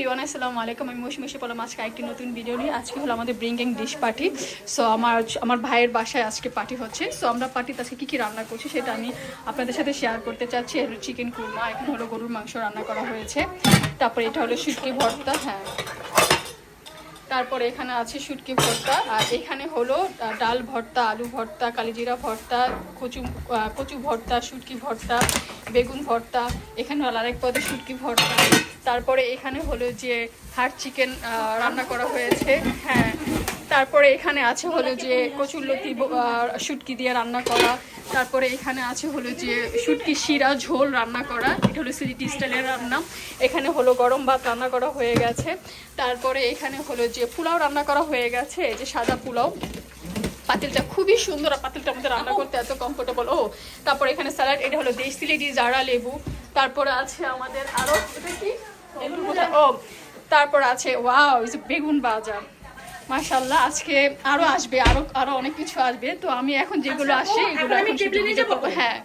Everyone, আসসালামু আলাইকুম। আমি মৌসুমী এসে পড়লাম আজকে একটি নতুন ভিডিও নিয়ে। আজকে হলো আমাদের ব্রিঙ্কিং ডিশ পার্টি। সো আমার ভাইয়ের বাসায় আজকে পার্টি হচ্ছে। সো আমরা পার্টিতে আজকে কী কী রান্না করছি সেটা আমি আপনাদের সাথে শেয়ার করতে চাচ্ছি। হলো চিকেন কুরমা, এখন হলো গরুর মাংস রান্না করা হয়েছে। তারপরে এটা হলো শুটকি ভর্তা, হ্যাঁ। তারপরে এখানে আছে শুটকি ভর্তা, আর এখানে হলো ডাল ভর্তা, আলু ভর্তা, কালিজিরা ভর্তা, কচু ভর্তা, শুটকি ভর্তা, বেগুন ভর্তা, এখানে হলো আরেক পদে শুটকি ভর্তা। তারপরে এখানে হলো যে হাড় চিকেন রান্না করা হয়েছে, হ্যাঁ। তারপরে এখানে আছে হলো যে কচুরলতি শুটকি দিয়ে রান্না করা। তারপরে এখানে আছে হলো যে শুটকি শিরা ঝোল রান্না করা, এটা হলো সিলেটি স্টাইলের রান্না। এখানে হলো গরম ভাত রান্না করা হয়ে গেছে। তারপরে এখানে হলো যে পোলাও রান্না করা হয়ে গেছে, এই যে সাদা পোলাও। পাতিলটা খুবই সুন্দর, আর পাতিলটা আমাদের রান্না করতে এত কমফোর্টেবল। ও তারপরে এখানে স্যালাড, এটা হলো দেশি সিলেটি জারা লেবু। তারপরে আছে আমাদের আরও এটা কি ও, তারপর আছে ওয়াও এই যে বেগুন বাজার। মাশাআল্লাহ, আজকে আরো আসবে, আরো অনেক কিছু আসবে। তো আমি এখন যেগুলো আসে এগুলো এখন শুধু নিজে করবো, হ্যাঁ।